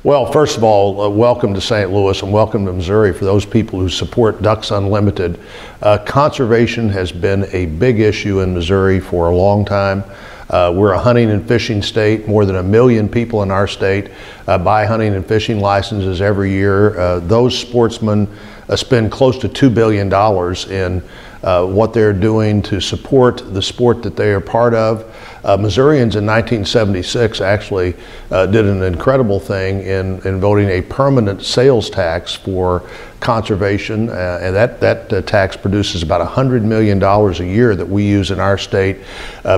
Well, first of all, welcome to St. Louis and welcome to Missouri for those people who support Ducks Unlimited. Conservation has been a big issue in Missouri for a long time. We're a hunting and fishing state. More than 1 million people in our state buy hunting and fishing licenses every year. Those sportsmen spend close to $2 billion in what they're doing to support the sport that they are part of. Missourians in 1976 actually did an incredible thing in voting a permanent sales tax for conservation, and that tax produces about $100 million a year that we use in our state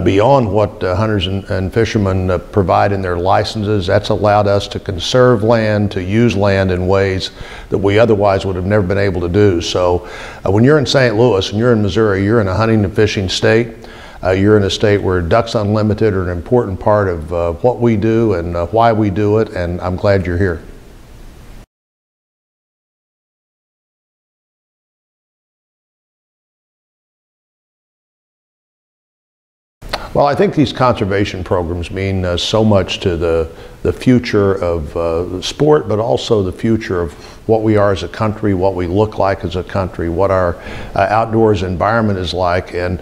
beyond what hunters and fishermen provide in their licenses. That's allowed us to conserve land, to use land in ways that we otherwise would have never been able to do. So when you're in St. Louis and you're in Missouri, you're in a hunting and fishing state. You're in a state where Ducks Unlimited are an important part of what we do and why we do it, and I'm glad you're here. Well, I think these conservation programs mean so much to the future of sport, but also the future of what we are as a country, what we look like as a country, what our outdoors environment is like, and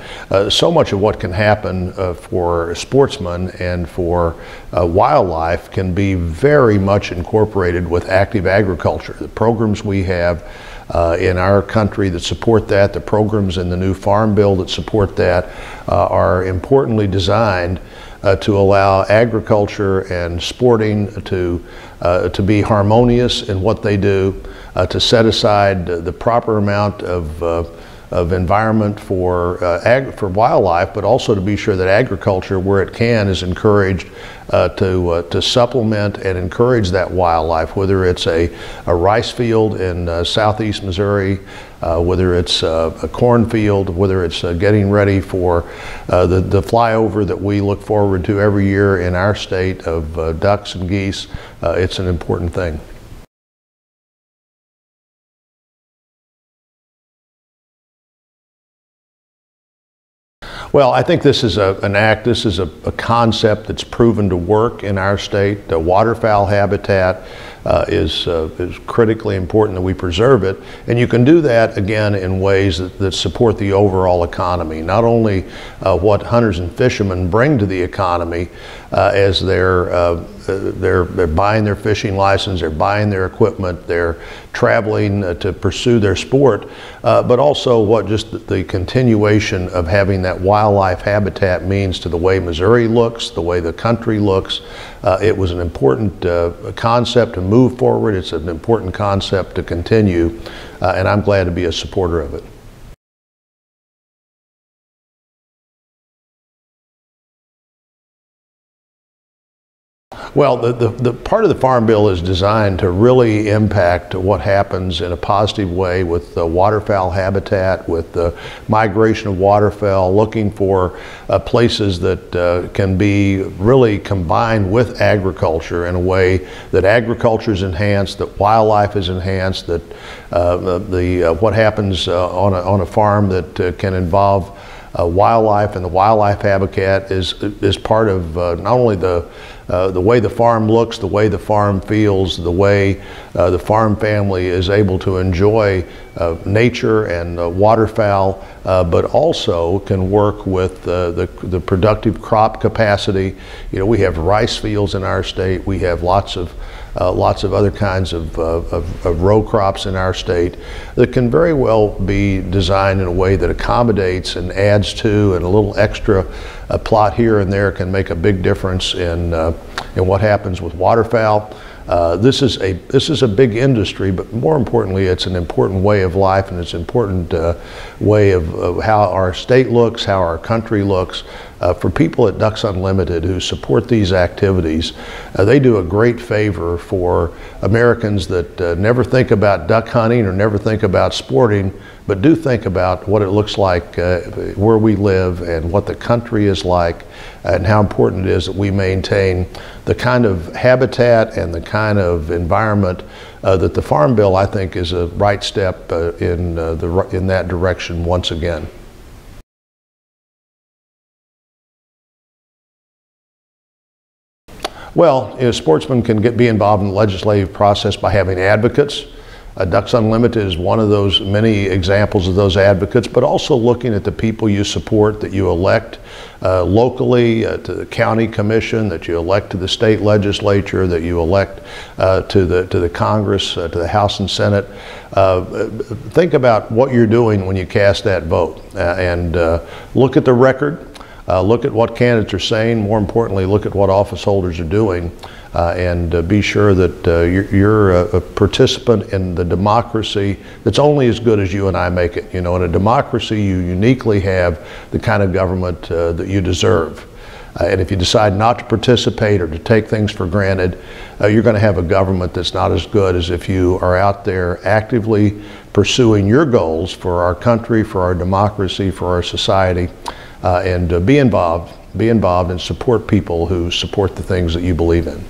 so much of what can happen for sportsmen and for wildlife can be very much incorporated with active agriculture. The programs we have in our country that support that, the programs in the new Farm Bill that support that are importantly designed to allow agriculture and sporting to be harmonious in what they do, to set aside the proper amount of environment for wildlife, but also to be sure that agriculture, where it can, is encouraged to supplement and encourage that wildlife, whether it's a rice field in southeast Missouri, whether it's a cornfield, whether it's getting ready for the flyover that we look forward to every year in our state of ducks and geese. It's an important thing. Well, I think this is an act, this is a concept that's proven to work in our state. The waterfowl habitat is critically important that we preserve it, and you can do that again in ways that support the overall economy. Not only what hunters and fishermen bring to the economy as they're buying their fishing license, they're buying their equipment, they're traveling to pursue their sport, but also what just the continuation of having that wildlife habitat means to the way Missouri looks, the way the country looks. It was an important concept to move forward. It's an important concept to continue, and I'm glad to be a supporter of it. Well, the part of the Farm Bill is designed to really impact what happens in a positive way with the waterfowl habitat, with the migration of waterfowl, looking for places that can be really combined with agriculture in a way that agriculture is enhanced, that wildlife is enhanced, that what happens on a farm that can involve wildlife and the wildlife habitat is part of not only the way the farm looks, the way the farm feels, the way the farm family is able to enjoy nature and waterfowl, but also can work with the productive crop capacity. You know, we have rice fields in our state. We have lots of other kinds of row crops in our state that can very well be designed in a way that accommodates and adds to, and a little extra plot here and there can make a big difference in what happens with waterfowl. This is a big industry, but more importantly, it's an important way of life, and it's an important way of how our state looks, how our country looks. For people at Ducks Unlimited who support these activities, they do a great favor for Americans that never think about duck hunting or never think about sporting, but do think about what it looks like where we live and what the country is like, and how important it is that we maintain the kind of habitat and the kind of environment that the Farm Bill, I think, is a right step in that direction once again. Well, sportsmen can be involved in the legislative process by having advocates. Ducks Unlimited is one of those many examples of those advocates, but also looking at the people you support, that you elect locally to the county commission, that you elect to the state legislature, that you elect to the Congress, to the House and Senate. Think about what you're doing when you cast that vote, and look at the record. Look at what candidates are saying. More importantly, look at what office holders are doing, and be sure that you're a participant in the democracy that's only as good as you and I make it. You know, in a democracy, you uniquely have the kind of government that you deserve. And if you decide not to participate or to take things for granted, you're going to have a government that's not as good as if you are out there actively pursuing your goals for our country, for our democracy, for our society. And be involved and support people who support the things that you believe in.